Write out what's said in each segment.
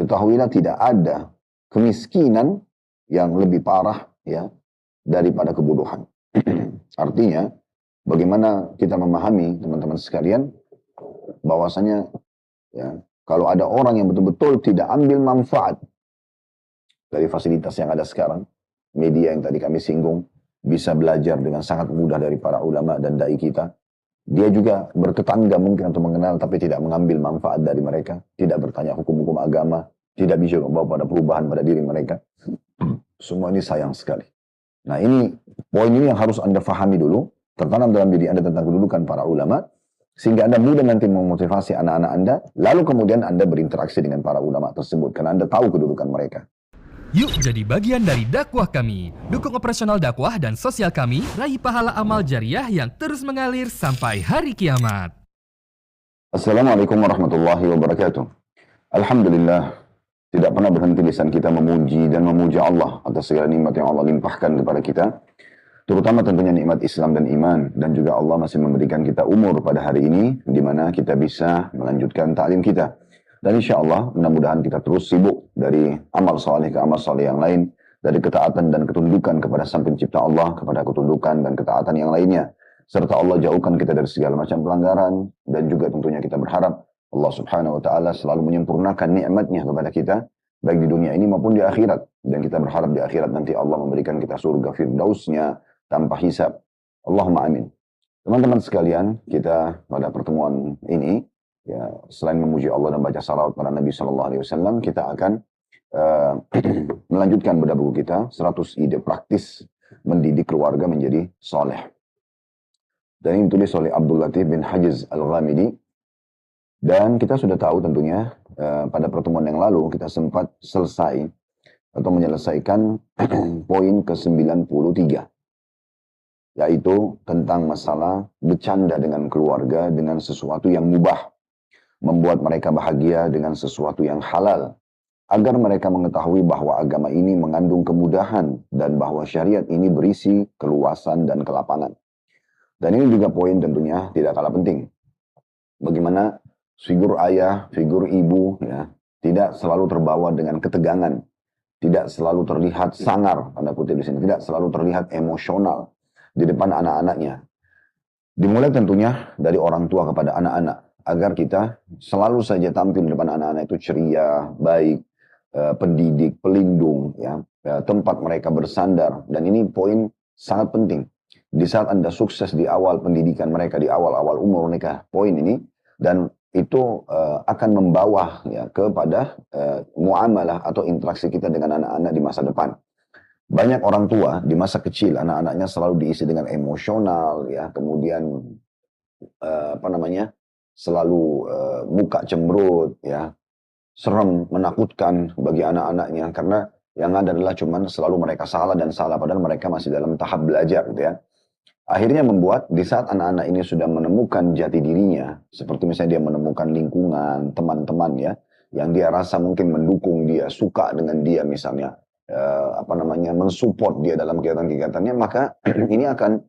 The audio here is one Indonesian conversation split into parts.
ketahuilah tidak ada kemiskinan yang lebih parah ya daripada kebodohan. Artinya, bagaimana kita memahami teman-teman sekalian bahwasanya ya, kalau ada orang yang betul-betul tidak ambil manfaat dari fasilitas yang ada sekarang, media yang tadi kami singgung, bisa belajar dengan sangat mudah dari para ulama dan dai kita. Dia juga bertetangga mungkin atau mengenal tapi tidak mengambil manfaat dari mereka, tidak bertanya hukum-hukum agama, tidak bisa membawa pada perubahan pada diri mereka. Semua ini sayang sekali. Nah ini, poin ini yang harus Anda fahami dulu, tertanam dalam diri Anda tentang kedudukan para ulama, sehingga Anda mudah nanti memotivasi anak-anak Anda, lalu kemudian Anda berinteraksi dengan para ulama tersebut, karena Anda tahu kedudukan mereka. Yuk jadi bagian dari dakwah kami. Dukung operasional dakwah dan sosial kami, raih pahala amal jariah yang terus mengalir sampai hari kiamat. Assalamualaikum warahmatullahi wabarakatuh. Alhamdulillah, tidak pernah berhenti lisan kita memuji dan memuja Allah atas segala nikmat yang Allah limpahkan kepada kita. Terutama tentunya nikmat Islam dan iman. Dan juga Allah masih memberikan kita umur pada hari ini, di mana kita bisa melanjutkan ta'lim kita. Dan insya Allah, mudah-mudahan kita terus sibuk dari amal soleh ke amal soleh yang lain, dari ketaatan dan ketundukan kepada Sang Pencipta Allah, kepada ketundukan dan ketaatan yang lainnya. Serta Allah jauhkan kita dari segala macam pelanggaran, dan juga tentunya kita berharap Allah Subhanahu wa Ta'ala selalu menyempurnakan nikmatnya kepada kita, baik di dunia ini maupun di akhirat. Dan kita berharap di akhirat nanti Allah memberikan kita surga firdausnya tanpa hisab. Allahumma amin. Teman-teman sekalian, kita pada pertemuan ini, ya, selain memuji Allah dan baca salawat pada Nabi SAW, kita akan melanjutkan bedah buku kita 100 ide praktis mendidik keluarga menjadi soleh. Dan ini ditulis oleh Abdul Latif bin Hajiz Al-Ghamidi. Dan kita sudah tahu tentunya pada pertemuan yang lalu kita sempat selesai atau menyelesaikan poin ke-93, yaitu tentang masalah bercanda dengan keluarga dengan sesuatu yang mubah, membuat mereka bahagia dengan sesuatu yang halal, agar mereka mengetahui bahwa agama ini mengandung kemudahan dan bahwa syariat ini berisi keluasan dan kelapangan. Dan ini juga poin tentunya tidak kalah penting. Bagaimana figur ayah, figur ibu ya, tidak selalu terbawa dengan ketegangan, tidak selalu terlihat sangar, tanda kutip di sini, tidak selalu terlihat emosional di depan anak-anaknya. Dimulai tentunya dari orang tua kepada anak-anak, agar kita selalu saja tampil di depan anak-anak itu ceria, baik, pendidik, pelindung, ya, tempat mereka bersandar. Dan ini poin sangat penting. Di saat Anda sukses di awal pendidikan mereka, di awal-awal umur mereka, poin ini, dan itu akan membawa ya, kepada muamalah atau interaksi kita dengan anak-anak di masa depan. Banyak orang tua di masa kecil, anak-anaknya selalu diisi dengan emosional, ya, kemudian selalu muka cemberut, ya, serem, menakutkan bagi anak-anaknya, karena yang ada adalah cuman selalu mereka salah dan salah, padahal mereka masih dalam tahap belajar, gitu ya. Akhirnya membuat di saat anak-anak ini sudah menemukan jati dirinya, seperti misalnya dia menemukan lingkungan, teman-teman ya, yang dia rasa mungkin mendukung dia, suka dengan dia misalnya, mensupport dia dalam kegiatan-kegiatannya, maka ini akan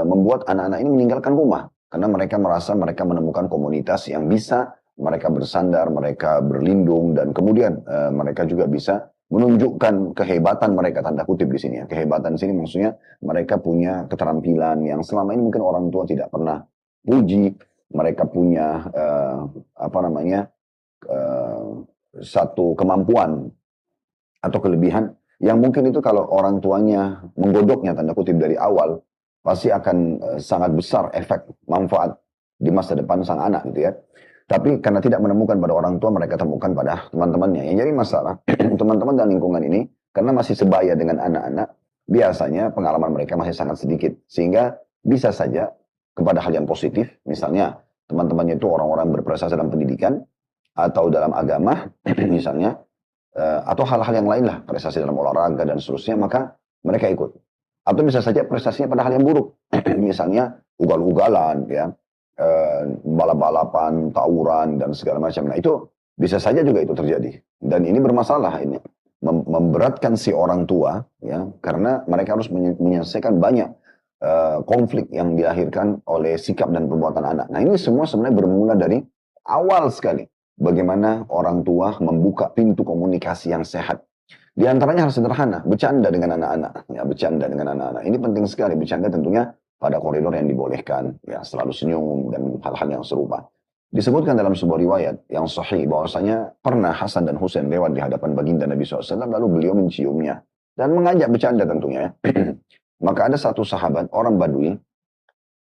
membuat anak-anak ini meninggalkan rumah. Karena mereka merasa mereka menemukan komunitas yang bisa mereka bersandar, mereka berlindung, dan kemudian mereka juga bisa menunjukkan kehebatan mereka, tanda kutip di sini ya. Kehebatan di sini maksudnya mereka punya keterampilan yang selama ini mungkin orang tua tidak pernah puji. Mereka punya satu kemampuan atau kelebihan yang mungkin itu kalau orang tuanya menggodoknya, tanda kutip, dari awal, pasti akan sangat besar efek manfaat di masa depan sang anak gitu ya. Tapi karena tidak menemukan pada orang tua, mereka temukan pada teman-temannya. Yang jadi masalah, teman-teman dan lingkungan ini, karena masih sebaya dengan anak-anak, biasanya pengalaman mereka masih sangat sedikit. Sehingga bisa saja kepada hal yang positif, misalnya teman-temannya itu orang-orang berprestasi dalam pendidikan, atau dalam agama, misalnya, atau hal-hal yang lain lah, prestasi dalam olahraga dan seterusnya, maka mereka ikut. Atau bisa saja prestasinya pada hal yang buruk, misalnya ugal-ugalan, ya, balap-balapan, tawuran, dan segala macam. Nah itu bisa saja juga itu terjadi. Dan ini bermasalah, ini memberatkan si orang tua, ya, karena mereka harus menyelesaikan banyak konflik yang dilahirkan oleh sikap dan perbuatan anak. Nah ini semua sebenarnya bermula dari awal sekali. bagaimana orang tua membuka pintu komunikasi yang sehat. Di antaranya hal sederhana, bercanda dengan anak-anak. Ya, bercanda dengan anak-anak. Ini penting sekali, bercanda tentunya pada koridor yang dibolehkan. Ya, selalu senyum dan hal-hal yang serupa. Disebutkan dalam sebuah riwayat yang sahih bahwasanya pernah Hasan dan Husain lewat di hadapan baginda Nabi SAW, lalu beliau menciumnya dan mengajak bercanda tentunya. Maka ada satu sahabat, orang Badui,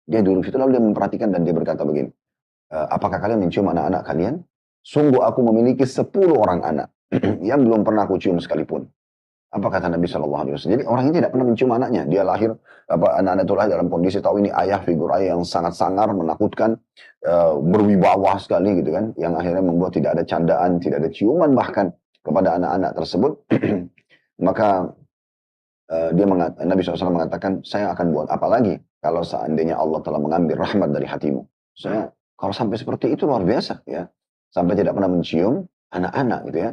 dia duduk situ lalu dia memperhatikan dan dia berkata begini, apakah kalian mencium anak-anak kalian? Sungguh aku memiliki 10 orang anak yang belum pernah aku cium sekalipun. Apa kata Nabi Shallallahu Alaihi Wasallam? Jadi orang ini tidak pernah mencium anaknya. Dia lahir, anak-anak itu lahir dalam kondisi tahu ini ayah, figur ayah yang sangat sangar, menakutkan, berwibawa sekali gitu kan. Yang akhirnya membuat tidak ada candaan, tidak ada ciuman bahkan kepada anak-anak tersebut. Maka Nabi SAW mengatakan, saya akan buat apa lagi kalau seandainya Allah telah mengambil rahmat dari hatimu. Saya kalau sampai seperti itu luar biasa ya. Sampai tidak pernah mencium anak-anak gitu ya.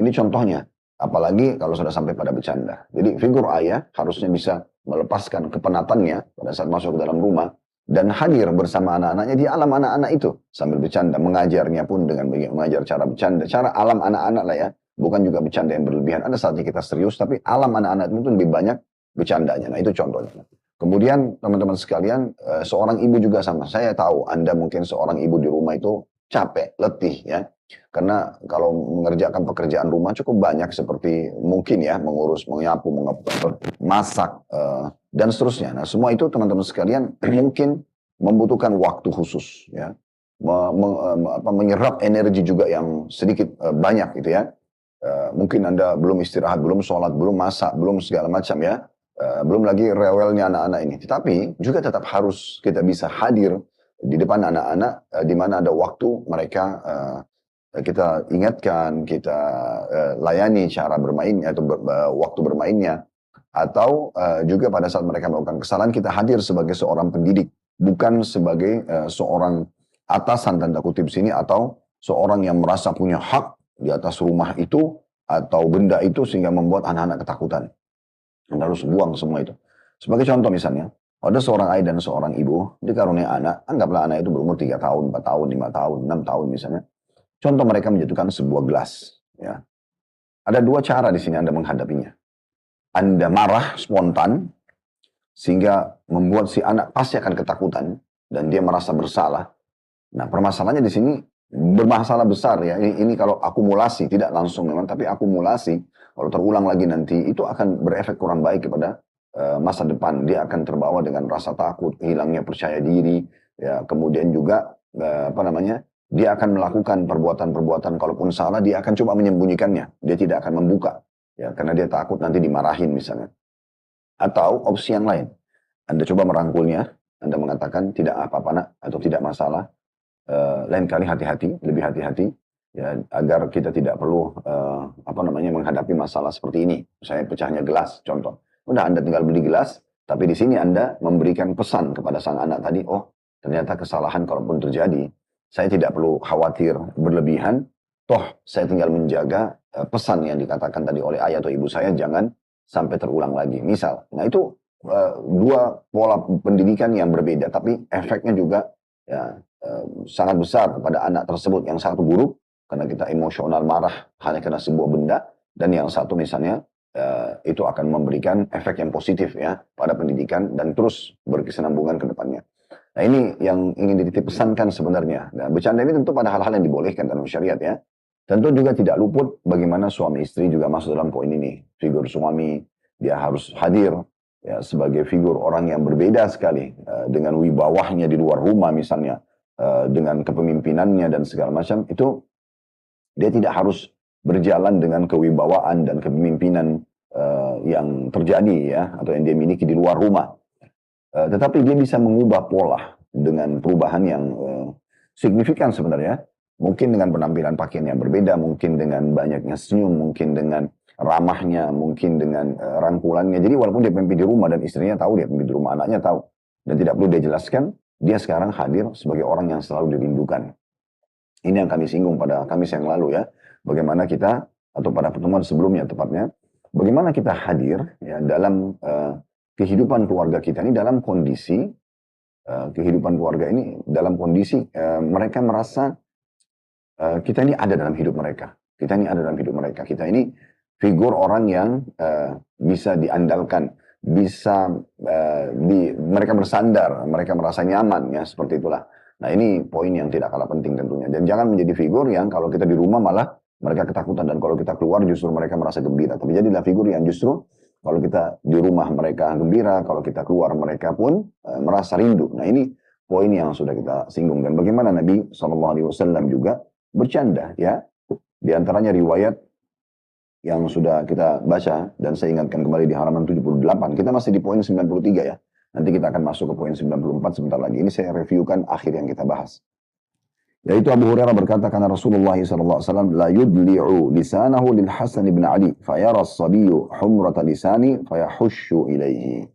Ini contohnya. Apalagi kalau sudah sampai pada bercanda. Jadi figur ayah harusnya bisa melepaskan kepenatannya pada saat masuk ke dalam rumah. Dan hadir bersama anak-anaknya di alam anak-anak itu. Sambil bercanda. Mengajarnya pun dengan mengajar cara bercanda. Cara alam anak-anak lah ya. Bukan juga bercanda yang berlebihan. Ada saatnya kita serius. Tapi alam anak-anak itu lebih banyak bercandanya. Nah itu contohnya. Kemudian teman-teman sekalian. Seorang ibu juga sama. Saya tahu Anda mungkin seorang ibu di rumah itu capek, letih ya. Karena kalau mengerjakan pekerjaan rumah cukup banyak seperti mungkin ya mengurus, menyapu, masak dan seterusnya. Nah semua itu teman-teman sekalian mungkin membutuhkan waktu khusus ya, menyerap energi juga yang sedikit banyak gitu ya. Mungkin Anda belum istirahat, belum sholat, belum masak, belum segala macam ya. Belum lagi rewelnya anak-anak ini. Tetapi juga tetap harus kita bisa hadir di depan anak-anak di mana ada waktu mereka kita ingatkan, kita layani cara bermainnya atau waktu bermainnya. Atau juga pada saat mereka melakukan kesalahan kita hadir sebagai seorang pendidik. Bukan sebagai seorang atasan tanda kutip sini atau seorang yang merasa punya hak di atas rumah itu atau benda itu sehingga membuat anak-anak ketakutan. Anda harus buang semua itu. Sebagai contoh misalnya, ada seorang ayah dan seorang ibu dikaruniai anak, anggaplah anak itu berumur 3 tahun, 4 tahun, 5 tahun, 6 tahun misalnya. Contoh mereka menjatuhkan sebuah gelas. Ya. Ada 2 cara di sini Anda menghadapinya. Anda marah spontan, sehingga membuat si anak pasti akan ketakutan, dan dia merasa bersalah. Nah permasalahannya di sini bermasalah besar ya. Ini kalau akumulasi, tidak langsung memang, tapi akumulasi, kalau terulang lagi nanti, itu akan berefek kurang baik kepada masa depan. Dia akan terbawa dengan rasa takut, hilangnya percaya diri, ya, kemudian juga dia akan melakukan perbuatan-perbuatan, kalaupun salah, dia akan coba menyembunyikannya. Dia tidak akan membuka. Ya, karena dia takut nanti dimarahin misalnya. Atau opsi yang lain. Anda coba merangkulnya. Anda mengatakan, tidak apa-apa nak, atau tidak masalah. Lain kali hati-hati, lebih hati-hati. Ya, agar kita tidak perlu menghadapi masalah seperti ini. Misalnya pecahnya gelas, contoh. Udah Anda tinggal beli gelas, tapi di sini Anda memberikan pesan kepada sang anak tadi, oh ternyata kesalahan kalaupun terjadi, saya tidak perlu khawatir berlebihan, toh saya tinggal menjaga pesan yang dikatakan tadi oleh ayah atau ibu saya, jangan sampai terulang lagi. Misal, nah itu 2 pola pendidikan yang berbeda, tapi efeknya juga ya, sangat besar kepada anak tersebut. Yang satu buruk, karena kita emosional marah hanya karena sebuah benda, dan yang satu misalnya, itu akan memberikan efek yang positif ya pada pendidikan, dan terus berkesinambungan ke depannya. Nah ini yang ingin dititip pesankan sebenarnya. Nah, bercanda ini tentu pada hal-hal yang dibolehkan dalam syariat ya. Tentu juga tidak luput bagaimana suami istri juga masuk dalam poin ini. Figur suami, dia harus hadir ya, sebagai figur orang yang berbeda sekali. Dengan wibawahnya di luar rumah misalnya. Dengan kepemimpinannya dan segala macam. Itu dia tidak harus berjalan dengan kewibawaan dan kepemimpinan yang terjadi ya. Atau yang dia miliki di luar rumah. Tetapi dia bisa mengubah pola dengan perubahan yang signifikan sebenarnya. Mungkin dengan penampilan pakaian yang berbeda, mungkin dengan banyaknya senyum, mungkin dengan ramahnya, mungkin dengan rangkulannya. Jadi walaupun dia mimpi di rumah dan istrinya tahu, dia mimpi di rumah, anaknya tahu. Dan tidak perlu dia jelaskan, dia sekarang hadir sebagai orang yang selalu dirindukan. Ini yang kami singgung pada Kamis yang lalu ya. Bagaimana kita, atau pada pertemuan sebelumnya tepatnya, bagaimana kita hadir ya, dalam kehidupan keluarga kita ini dalam kondisi kehidupan keluarga ini dalam kondisi mereka merasa kita ini ada dalam hidup mereka. Kita ini ada dalam hidup mereka. Kita ini figur orang yang bisa diandalkan, bisa mereka bersandar, mereka merasa nyaman, ya seperti itulah. Nah ini poin yang tidak kalah penting tentunya. Dan jangan menjadi figur yang kalau kita di rumah malah mereka ketakutan, dan kalau kita keluar justru mereka merasa gembira. Tapi jadilah figur yang justru kalau kita di rumah mereka gembira, kalau kita keluar mereka pun merasa rindu. Nah ini poin yang sudah kita singgung. Dan bagaimana Nabi SAW juga bercanda, ya. Di antaranya riwayat yang sudah kita baca, dan saya ingatkan kembali di halaman 78. Kita masih di poin 93 ya. Nanti kita akan masuk ke poin 94 sebentar lagi. Ini saya reviewkan akhir yang kita bahas. Yaitu Abu Hurairah berkata, karena Rasulullah SAW la yudli'u lisanahu lil Hasan ibn Ali fayara as-sabiyyu humrata lisani fayahushu ilaihi.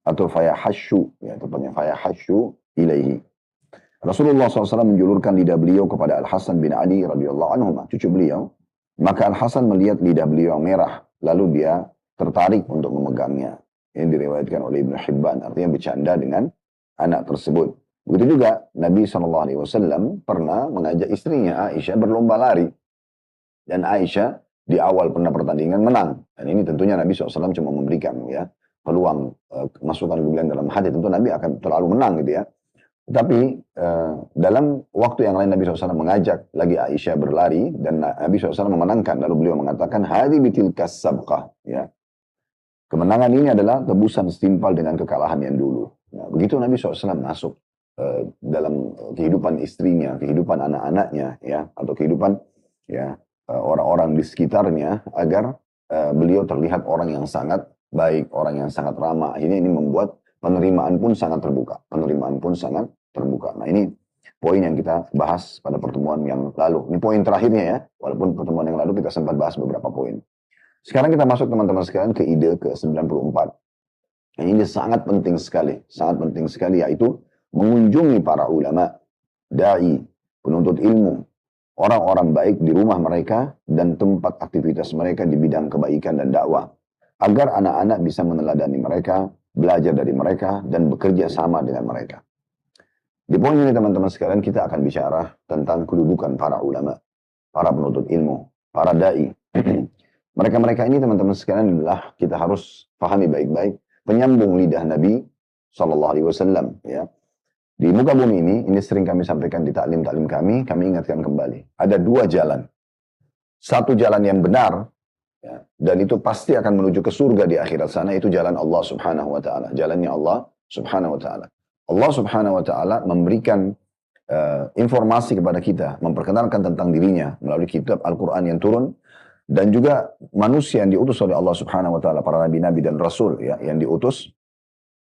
Atau fayahashu, ya tepatnya fayahashu ilaihi. Rasulullah SAW menjulurkan lidah beliau kepada Al-Hasan bin Ali radhiyallahu anhu, cucu beliau. Maka Al-Hasan melihat lidah beliau yang merah, lalu dia tertarik untuk memegangnya. Ini diriwayatkan oleh Ibnu Hibban, artinya bercanda dengan anak tersebut. Begitu juga Nabi SAW pernah mengajak istrinya Aisyah berlomba lari. Dan Aisyah di awal pernah pertandingan menang. Dan ini tentunya Nabi SAW cuma memberikan ya peluang, masukan kemudian dalam hati. Tentu Nabi akan selalu menang gitu ya. Tapi dalam waktu yang lain Nabi SAW mengajak lagi Aisyah berlari. Dan Nabi SAW memenangkan. Lalu beliau mengatakan, hadi bitilkas sabqah. Ya. Kemenangan ini adalah tebusan setimpal dengan kekalahan yang dulu. Nah, begitu Nabi SAW masuk dalam kehidupan istrinya, kehidupan anak-anaknya, ya, atau kehidupan ya orang-orang di sekitarnya, agar beliau terlihat orang yang sangat baik, orang yang sangat ramah. Ini membuat penerimaan pun sangat terbuka. Penerimaan pun sangat terbuka. Nah ini poin yang kita bahas pada pertemuan yang lalu. Ini poin terakhirnya ya, walaupun pertemuan yang lalu kita sempat bahas beberapa poin. Sekarang kita masuk teman-teman sekalian ke ide ke-94. Ini sangat penting sekali, yaitu mengunjungi para ulama, da'i, penuntut ilmu, orang-orang baik di rumah mereka dan tempat aktivitas mereka di bidang kebaikan dan dakwah, agar anak-anak bisa meneladani mereka, belajar dari mereka, dan bekerja sama dengan mereka. Di poin ini teman-teman sekalian kita akan bicara tentang kedudukan para ulama, para penuntut ilmu, para da'i. Mereka-mereka ini teman-teman sekalian adalah kita harus pahami baik-baik penyambung lidah Nabi SAW. Ya. Di muka bumi ini sering kami sampaikan di taklim-taklim kami ingatkan kembali. Ada dua jalan. Satu jalan yang benar, ya, dan itu pasti akan menuju ke surga di akhirat sana, itu jalan Allah Subhanahu Wa Taala. Jalannya Allah Subhanahu Wa Taala. Allah Subhanahu Wa Taala memberikan informasi kepada kita, memperkenalkan tentang dirinya melalui kitab Al-Quran yang turun. Dan juga manusia yang diutus oleh Allah Subhanahu Wa Taala, para nabi-nabi dan rasul ya, yang diutus,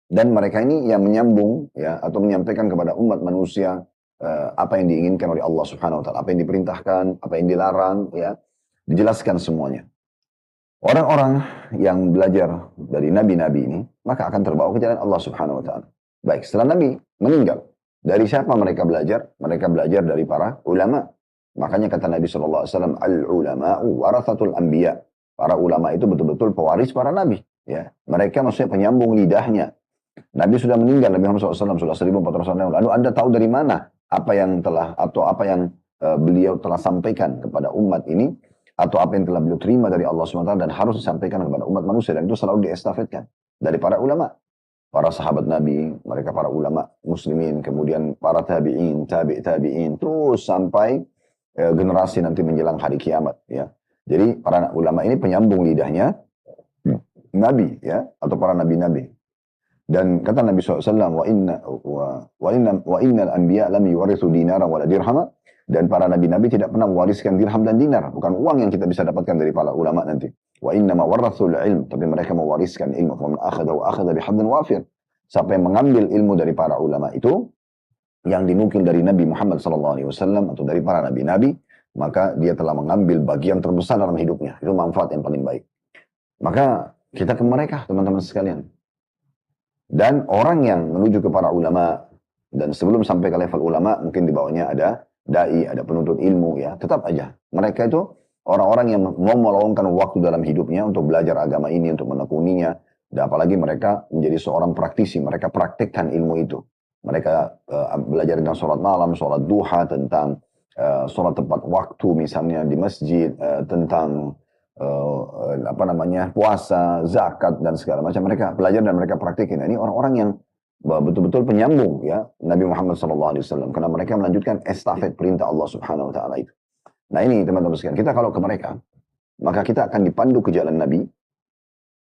dan mereka ini yang menyambung ya atau menyampaikan kepada umat manusia apa yang diinginkan oleh Allah Subhanahu Wa Taala, apa yang diperintahkan, apa yang dilarang, ya dijelaskan semuanya. Orang-orang yang belajar dari nabi-nabi ini maka akan terbawa ke jalan Allah Subhanahu Wa Taala. Baik, setelah Nabi meninggal, dari siapa mereka belajar? Mereka belajar dari para ulama. Makanya kata Nabi SAW, al-ulama'u warathatul anbiya. Para ulama itu betul-betul pewaris para nabi. Ya. Mereka maksudnya penyambung lidahnya. Nabi sudah meninggal, Nabi Muhammad SAW sudah 1400 tahun. Lalu Anda tahu dari mana apa yang telah, atau apa yang beliau telah sampaikan kepada umat ini, atau apa yang telah beliau terima dari Allah SWT dan harus disampaikan kepada umat manusia. Dan itu selalu diestafetkan dari para ulama. Para sahabat Nabi, mereka para ulama muslimin, kemudian para tabi'in, tabi'in, terus sampai generasi nanti menjelang hari kiamat ya. Jadi para ulama ini penyambung lidahnya nabi ya, atau para nabi-nabi. Dan kata Nabi SAW, wa innal anbiya lam yuwarithu dinara wala dirhama, dan para nabi-nabi tidak pernah mewariskan dirham dan dinar, bukan uang yang kita bisa dapatkan dari para ulama nanti. Wa innama warathul ilm, tapi mereka mewariskan ilmu. Fa man akhadha bihadin wafir. Siapa yang mengambil ilmu dari para ulama itu, yang dinukil dari Nabi Muhammad SAW atau dari para nabi-nabi, maka dia telah mengambil bagian terbesar dalam hidupnya. Itu manfaat yang paling baik. Maka kita ke mereka, teman-teman sekalian. Dan orang yang menuju ke para ulama, dan sebelum sampai ke level ulama, mungkin di bawahnya ada da'i, ada penuntut ilmu, ya tetap aja. Mereka itu orang-orang yang mau meluangkan waktu dalam hidupnya untuk belajar agama ini, untuk menekuninya. Dan apalagi mereka menjadi seorang praktisi, mereka praktekkan ilmu itu. Mereka belajar tentang sholat malam, sholat duha, tentang sholat tepat waktu misalnya di masjid, tentang puasa, zakat dan segala macam mereka pelajari dan mereka praktikin. Nah, ini orang-orang yang betul-betul penyambung ya Nabi Muhammad SAW karena mereka melanjutkan estafet perintah Allah Subhanahu Wa Taala itu. Nah ini teman-teman sekalian, kita kalau ke mereka maka kita akan dipandu ke jalan Nabi,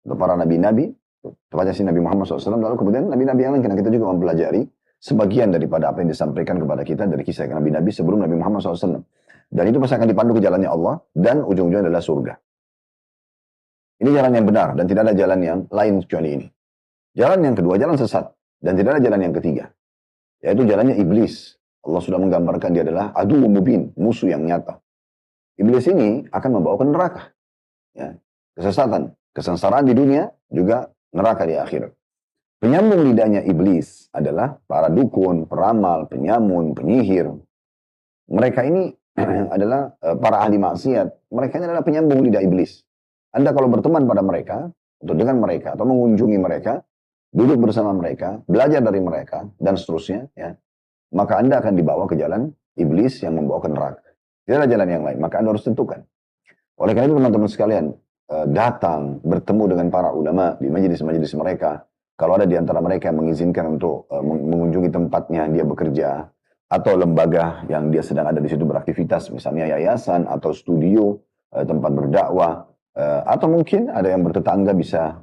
ke para nabi-nabi, tepatnya si Nabi Muhammad SAW, lalu kemudian nabi-nabi yang lain, karena kita juga mempelajari sebagian daripada apa yang disampaikan kepada kita dari kisah nabi-nabi sebelum Nabi Muhammad SAW. Dan itu pasti akan dipandu ke jalannya Allah, dan ujung-ujungnya adalah surga. Ini jalan yang benar, dan tidak ada jalan yang lain kecuali ini. Jalan yang kedua, jalan sesat, dan tidak ada jalan yang ketiga, yaitu jalannya iblis. Allah sudah menggambarkan dia adalah adu mubin, musuh yang nyata. Iblis ini akan membawa ke neraka. Ya. Kesesatan, kesengsaraan di dunia, juga neraka di akhirat. Penyambung lidahnya iblis adalah para dukun, peramal, penyamun, penyihir. Mereka ini adalah para ahli maksiat. Mereka ini adalah penyambung lidah iblis. Anda kalau berteman pada mereka, atau dengan mereka, atau mengunjungi mereka, duduk bersama mereka, belajar dari mereka, dan seterusnya, ya, maka Anda akan dibawa ke jalan iblis yang membawa ke neraka. Tidak ada jalan yang lain, maka Anda harus tentukan. Oleh karena itu teman-teman sekalian, datang, bertemu dengan para ulama di majelis-majelis mereka. Kalau ada di antara mereka yang mengizinkan untuk mengunjungi tempatnya dia bekerja, atau lembaga yang dia sedang ada di situ beraktivitas, misalnya yayasan atau studio, tempat berdakwah, atau mungkin ada yang bertetangga bisa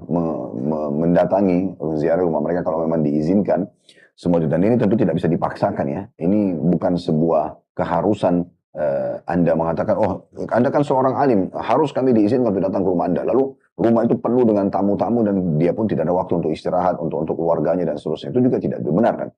mendatangi ziarah rumah mereka kalau memang diizinkan. Semua itu, dan ini tentu tidak bisa dipaksakan ya. Ini bukan sebuah keharusan. Anda mengatakan, oh Anda kan seorang alim, harus kami diizinkan untuk datang ke rumah Anda. Lalu rumah itu penuh dengan tamu-tamu dan dia pun tidak ada waktu untuk istirahat, untuk keluarganya dan seterusnya. Itu juga tidak benar kan.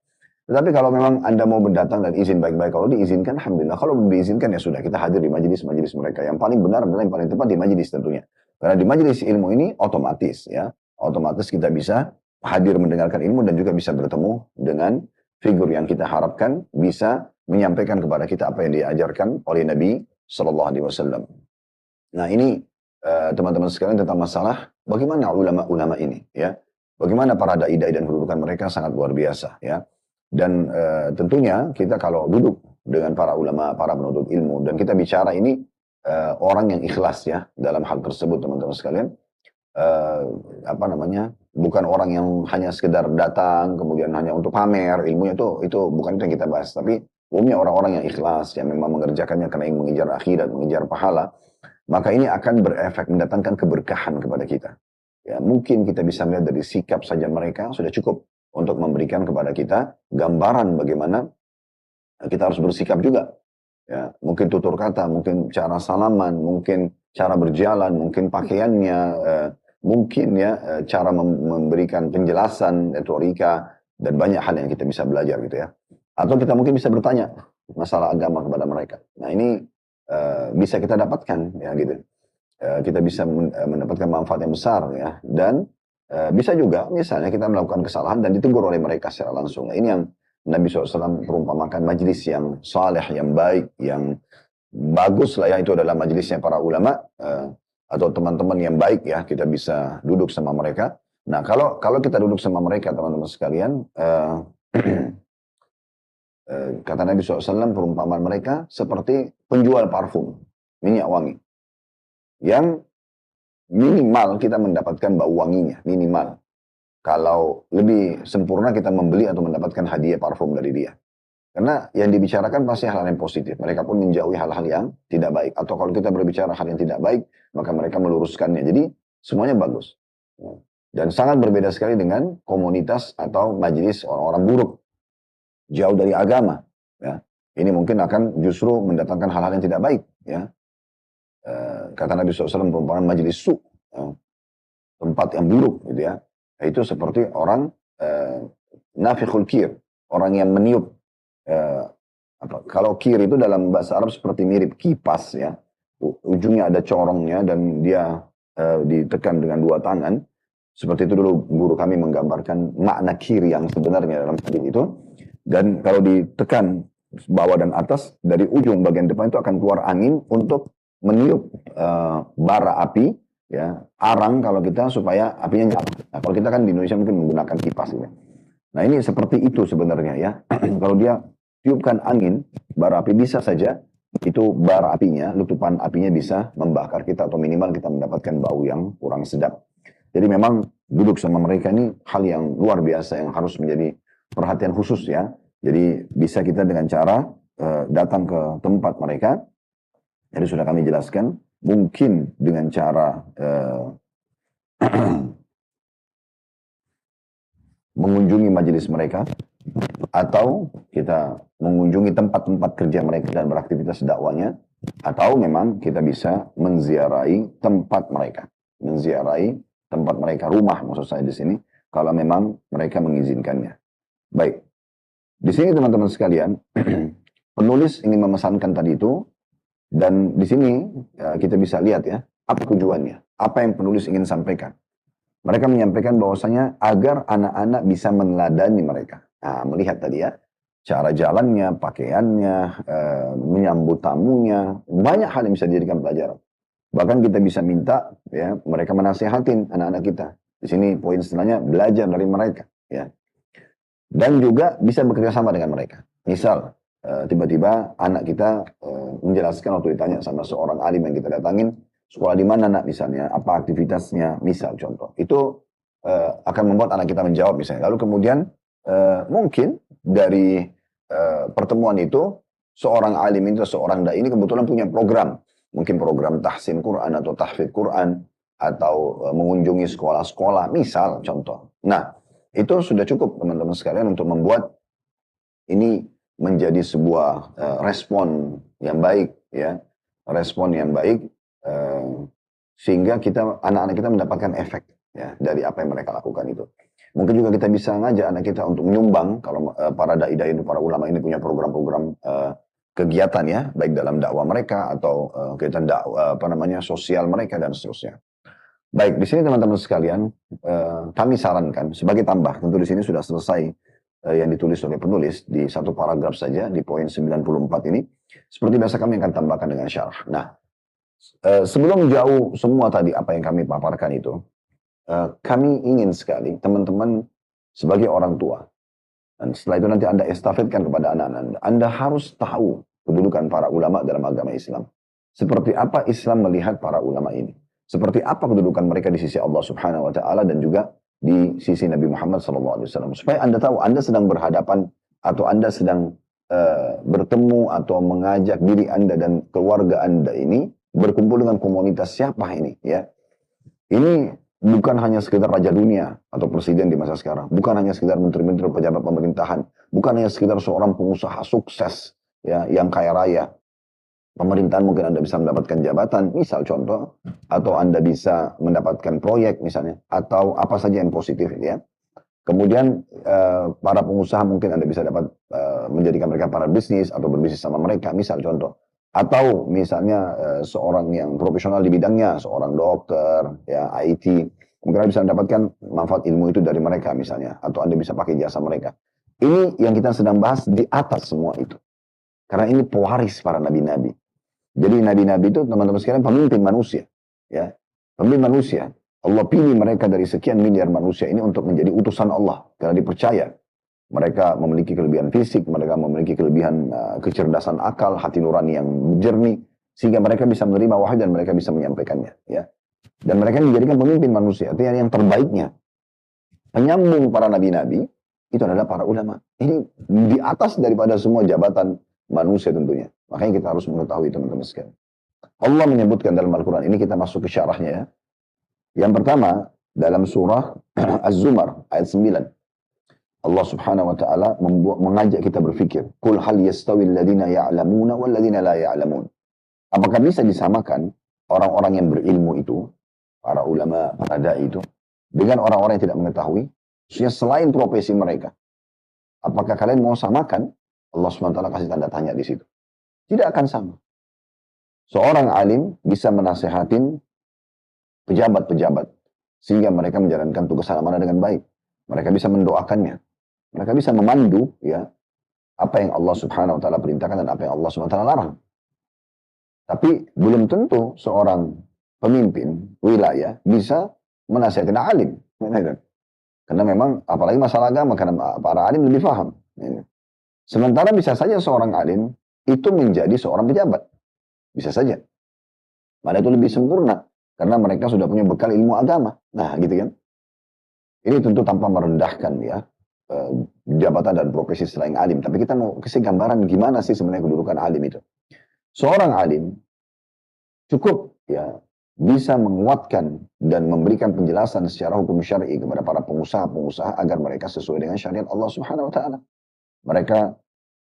Tetapi kalau memang Anda mau berdatang dan izin baik-baik, kalau diizinkan, alhamdulillah. Kalau belum diizinkan ya sudah, kita hadir di majelis-majelis mereka. Yang paling benar adalah yang paling tepat di majelis tentunya. Karena di majelis ilmu ini otomatis ya, otomatis kita bisa hadir mendengarkan ilmu dan juga bisa bertemu dengan figur yang kita harapkan bisa menyampaikan kepada kita apa yang diajarkan oleh Nabi Sallallahu Alaihi Wasallam. Nah ini teman-teman sekalian tentang masalah bagaimana ulama-ulama ini, ya, bagaimana para dai-dai dan kedudukan mereka sangat luar biasa, ya. Dan tentunya kita kalau duduk dengan para ulama, para penuntut ilmu, dan kita bicara ini orang yang ikhlas ya dalam hal tersebut teman-teman sekalian, bukan orang yang hanya sekedar datang kemudian hanya untuk pamer ilmunya, itu bukan itu yang kita bahas, tapi umumnya orang-orang yang ikhlas, yang memang mengerjakannya karena ingin mengejar akhirat, mengejar pahala, maka ini akan berefek mendatangkan keberkahan kepada kita. Ya, mungkin kita bisa melihat dari sikap saja mereka sudah cukup untuk memberikan kepada kita gambaran bagaimana kita harus bersikap juga. Ya, mungkin tutur kata, mungkin cara salaman, mungkin cara berjalan, mungkin pakaiannya, mungkin ya cara memberikan penjelasan, retorika, dan banyak hal yang kita bisa belajar gitu ya. Atau kita mungkin bisa bertanya masalah agama kepada mereka. Nah ini bisa kita dapatkan ya gitu. Kita bisa mendapatkan manfaat yang besar ya. Dan bisa juga misalnya kita melakukan kesalahan dan ditegur oleh mereka secara langsung. Nah, ini yang Nabi SAW perumpamakan majelis yang saleh, yang baik, yang bagus lah ya. Itu adalah majelisnya para ulama atau teman-teman yang baik ya. Kita bisa duduk sama mereka. Nah kalau kita duduk sama mereka teman-teman sekalian, kata Nabi SAW perumpamaan mereka seperti penjual parfum, minyak wangi. Yang minimal kita mendapatkan bau wanginya, minimal. Kalau lebih sempurna kita membeli atau mendapatkan hadiah parfum dari dia. Karena yang dibicarakan pasti hal-hal yang positif. Mereka pun menjauhi hal-hal yang tidak baik. Atau kalau kita berbicara hal yang tidak baik, maka mereka meluruskannya. Jadi semuanya bagus. Dan sangat berbeda sekali dengan komunitas atau majelis orang-orang buruk. Jauh dari agama, ya. Ini mungkin akan justru mendatangkan hal-hal yang tidak baik, ya. Kata Nabi SAW perumpamaan majelis su, ya. Tempat yang buruk, gitu ya. Itu seperti orang nafikhul kir, orang yang meniup. Kalau kir itu dalam bahasa Arab seperti mirip kipas, ya. Ujungnya ada corongnya dan dia ditekan dengan dua tangan. Seperti itu dulu guru kami menggambarkan makna kir yang sebenarnya dalam hadis itu. Dan kalau ditekan bawah dan atas, dari ujung bagian depan itu akan keluar angin untuk meniup bara api, ya, arang kalau kita supaya apinya nyala. Nah, kalau kita kan di Indonesia mungkin menggunakan kipas. Ya. Nah ini seperti itu sebenarnya ya. Kalau dia tiupkan angin, bara api bisa saja itu bar apinya, letupan apinya bisa membakar kita atau minimal kita mendapatkan bau yang kurang sedap. Jadi memang duduk sama mereka ini hal yang luar biasa yang harus menjadi perhatian khusus ya. Jadi bisa kita dengan cara datang ke tempat mereka. Jadi sudah kami jelaskan, mungkin dengan cara mengunjungi majelis mereka, atau kita mengunjungi tempat-tempat kerja mereka dan beraktivitas dakwanya, atau memang kita bisa menziarahi tempat mereka. Menziarahi tempat mereka, rumah maksud saya di sini, kalau memang mereka mengizinkannya. Baik, di sini teman-teman sekalian, penulis ingin memesankan tadi itu, dan di sini kita bisa lihat ya, apa tujuannya, apa yang penulis ingin sampaikan. Mereka menyampaikan bahwasanya agar anak-anak bisa meneladani mereka. Nah, melihat tadi ya, cara jalannya, pakaiannya, menyambut tamunya, banyak hal yang bisa dijadikan pelajaran. Bahkan kita bisa minta ya mereka menasihatin anak-anak kita. Di sini poin setelahnya belajar dari mereka ya. Dan juga bisa bekerja sama dengan mereka. Misal tiba-tiba anak kita menjelaskan waktu ditanya sama seorang alim yang kita datangin, sekolah di mana nak misalnya, apa aktivitasnya, misal contoh. Itu akan membuat anak kita menjawab misalnya. Lalu kemudian mungkin dari pertemuan itu, seorang alim itu, seorang dai ini kebetulan punya program. Mungkin program tahsin Quran atau tahfidz Quran, atau mengunjungi sekolah-sekolah, misal contoh. Nah, itu sudah cukup teman-teman sekalian untuk membuat ini menjadi sebuah respon yang baik, ya, respon yang baik. Sehingga anak-anak kita mendapatkan efek ya, dari apa yang mereka lakukan itu. Mungkin juga kita bisa ngajak anak kita untuk menyumbang, kalau para dai-dai, para ulama ini punya program-program kegiatan ya, baik dalam dakwah mereka atau kegiatan dakwah sosial mereka dan seterusnya. Baik, di sini teman-teman sekalian, kami sarankan sebagai tambah, tentu di sini sudah selesai yang ditulis oleh penulis di satu paragraf saja di poin 94 ini. Seperti biasa kami akan tambahkan dengan syarah. Nah, sebelum jauh semua tadi apa yang kami paparkan itu, kami ingin sekali teman-teman sebagai orang tua, dan setelah itu nanti Anda estafetkan kepada anak-anak Anda harus tahu kedudukan para ulama dalam agama Islam. Seperti apa Islam melihat para ulama ini. Seperti apa kedudukan mereka di sisi Allah Subhanahu wa Ta'ala dan juga di sisi Nabi Muhammad SAW. Supaya Anda tahu Anda sedang berhadapan atau Anda sedang bertemu atau mengajak diri Anda dan keluarga Anda ini berkumpul dengan komunitas siapa ini ya. Ini bukan hanya sekedar raja dunia atau presiden di masa sekarang, bukan hanya sekedar menteri-menteri pejabat pemerintahan, bukan hanya sekedar seorang pengusaha sukses ya yang kaya raya. Pemerintahan mungkin Anda bisa mendapatkan jabatan, misal contoh, atau Anda bisa mendapatkan proyek misalnya, atau apa saja yang positif ya. Kemudian para pengusaha mungkin Anda bisa dapat menjadikan mereka para bisnis atau berbisnis sama mereka, misal contoh. Atau misalnya seorang yang profesional di bidangnya, seorang dokter, ya IT, mungkin Anda bisa mendapatkan manfaat ilmu itu dari mereka misalnya, atau Anda bisa pakai jasa mereka. Ini yang kita sedang bahas di atas semua itu. Karena ini pewaris para nabi-nabi. Jadi nabi-nabi itu teman-teman sekalian pemimpin manusia, ya, pemimpin manusia. Allah pilih mereka dari sekian miliar manusia ini untuk menjadi utusan Allah karena dipercaya. Mereka memiliki kelebihan fisik, mereka memiliki kelebihan kecerdasan akal, hati nurani yang jernih, sehingga mereka bisa menerima wahyu dan mereka bisa menyampaikannya. Ya. Dan mereka dijadikan pemimpin manusia, artinya yang terbaiknya. Penyambung para nabi-nabi, itu adalah para ulama. Ini di atas daripada semua jabatan manusia tentunya. Makanya kita harus mengetahui teman-teman sekalian. Allah menyebutkan dalam Al-Quran, ini kita masuk ke syarahnya ya. Yang pertama, dalam surah Az-Zumar, ayat 9. Allah Subhanahu wa Ta'ala mengajak kita berfikir, "Qul hal yastawil ladina ya'lamuna wal ladina la ya'lamun." Apakah bisa disamakan orang-orang yang berilmu itu, para ulama, para dai itu, dengan orang-orang yang tidak mengetahui, khususnya selain profesi mereka? Apakah kalian mau samakan? Allah Subhanahu wa Ta'ala kasih tanda tanya di situ. Tidak akan sama. Seorang alim bisa menasehatin pejabat-pejabat sehingga mereka menjalankan tugas amanah dengan baik. Mereka bisa mendoakannya. Mereka bisa memandu ya apa yang Allah Subhanahu wa Ta'ala perintahkan dan apa yang Allah Subhanahu wa Ta'ala larang. Tapi belum tentu seorang pemimpin wilayah bisa menasihatin alim. Karena memang apalagi masalah agama, karena para alim lebih paham. Sementara bisa saja seorang alim itu menjadi seorang pejabat. Bisa saja. Mana itu lebih sempurna. Karena mereka sudah punya bekal ilmu agama. Nah gitu kan. Ini tentu tanpa merendahkan ya jabatan dan profesi selain alim. Tapi kita mau kasih gambaran gimana sih sebenarnya kedudukan alim itu. Seorang alim cukup ya bisa menguatkan dan memberikan penjelasan secara hukum syar'i kepada para pengusaha-pengusaha agar mereka sesuai dengan syariat Allah Subhanahu wa taala. Mereka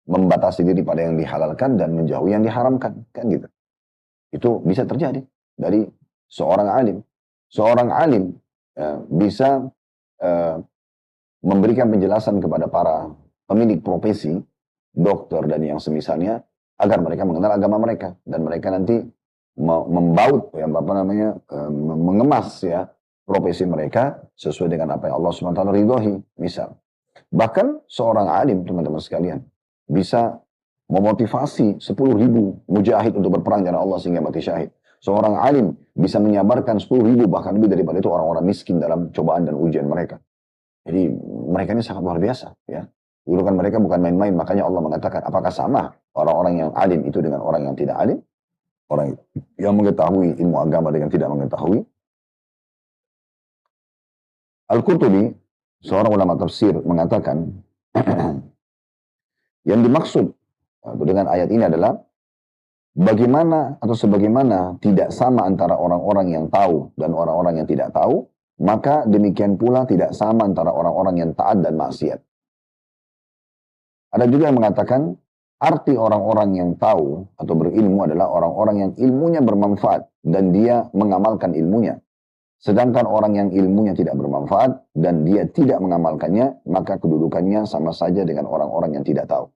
membatasi diri pada yang dihalalkan dan menjauhi yang diharamkan, kan gitu. Itu bisa terjadi dari seorang alim. Seorang alim bisa memberikan penjelasan kepada para pemilik profesi, dokter dan yang semisalnya, agar mereka mengenal agama mereka dan mereka nanti membaut ya mengemas ya profesi mereka sesuai dengan apa yang Allah SWT ridhoi. Misal, bahkan seorang alim teman-teman sekalian bisa memotivasi 10.000 mujahid untuk berperang jalan Allah sehingga mati syahid. Seorang alim bisa menyabarkan 10.000 bahkan lebih daripada itu orang-orang miskin dalam cobaan dan ujian mereka. Jadi mereka ini sangat luar biasa ya. Kedudukan mereka bukan main-main, makanya Allah mengatakan apakah sama orang-orang yang alim itu dengan orang yang tidak alim? Orang yang mengetahui ilmu agama dengan tidak mengetahui. Al-Qurtubi, seorang ulama tafsir, mengatakan yang dimaksud dengan ayat ini adalah bagaimana atau sebagaimana tidak sama antara orang-orang yang tahu dan orang-orang yang tidak tahu, maka demikian pula tidak sama antara orang-orang yang taat dan maksiat. Ada juga yang mengatakan arti orang-orang yang tahu atau berilmu adalah orang-orang yang ilmunya bermanfaat dan dia mengamalkan ilmunya. Sedangkan orang yang ilmunya tidak bermanfaat dan dia tidak mengamalkannya, maka kedudukannya sama saja dengan orang-orang yang tidak tahu.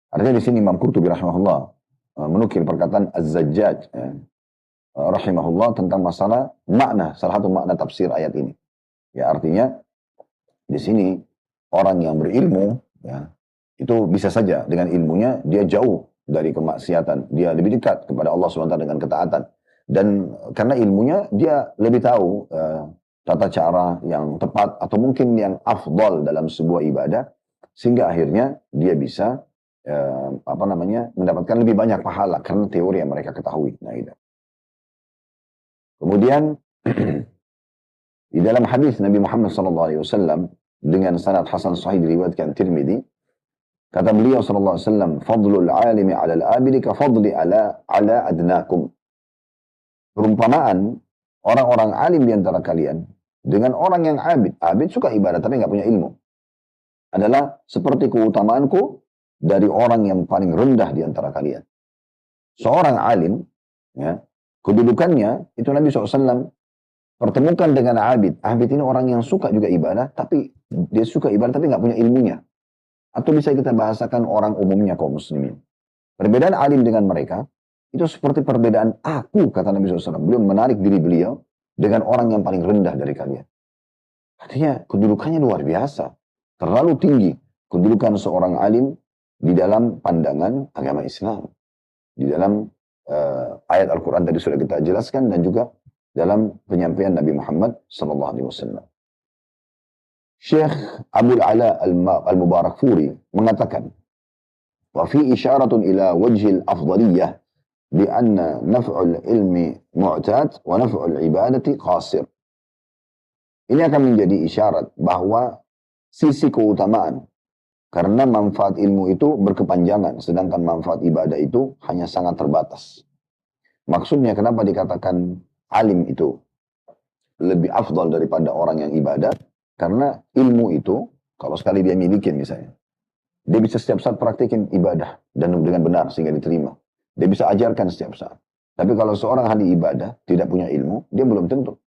Artinya di sini Imam Qurtubi rahimahullah menukil perkataan Az-Zajjaj rahimahullah tentang masalah makna, salah satu makna tafsir ayat ini. Ya artinya di sini orang yang berilmu ya, itu bisa saja dengan ilmunya dia jauh dari kemaksiatan, dia lebih dekat kepada Allah SWT dengan ketaatan. Dan karena ilmunya dia lebih tahu tata cara yang tepat atau mungkin yang afdal dalam sebuah ibadah, sehingga akhirnya dia bisa mendapatkan lebih banyak pahala karena teori yang mereka ketahui. Nah, itu. Kemudian di dalam hadis Nabi Muhammad SAW dengan sanad hasan sahih diriwayatkan Tirmidzi, kata beliau SAW, fadlul alimi ala al-abidi ka fadli ala adnakum. Perumpamaan orang-orang alim di antara kalian dengan orang yang abid. Abid suka ibadah tapi nggak punya ilmu. Adalah seperti keutamaanku dari orang yang paling rendah di antara kalian. Seorang alim, ya, kedudukannya itu Nabi SAW pertemukan dengan abid. Abid ini orang yang suka juga ibadah, tapi dia suka ibadah tapi nggak punya ilmunya. Atau bisa kita bahasakan orang umumnya kaum muslimin. Perbedaan alim dengan mereka, itu seperti perbedaan aku, kata Nabi SAW. Beliau menarik diri beliau dengan orang yang paling rendah dari kalian. Artinya kedudukannya luar biasa. Terlalu tinggi kedudukan seorang alim di dalam pandangan agama Islam. Di dalam ayat Al-Quran tadi sudah kita jelaskan dan juga dalam penyampaian Nabi Muhammad SAW. Syekh Abul Ala Al-Mubarakfuri mengatakan, wa fi isyaratun ila wajhil afdaliyah bi anna naf'ul ilmi mu'tad wa naf'ul ibadati qasir. Ini akan menjadi isyarat bahwa sisi keutamaan karena manfaat ilmu itu berkepanjangan sedangkan manfaat ibadah itu hanya sangat terbatas. Maksudnya kenapa dikatakan alim itu lebih afdal daripada orang yang ibadah? Karena ilmu itu, kalau sekali dia milikin misalnya, dia bisa setiap saat praktikin ibadah dan dengan benar sehingga diterima. Dia bisa ajarkan setiap saat. Tapi kalau seorang ahli ibadah tidak punya ilmu, dia belum tentu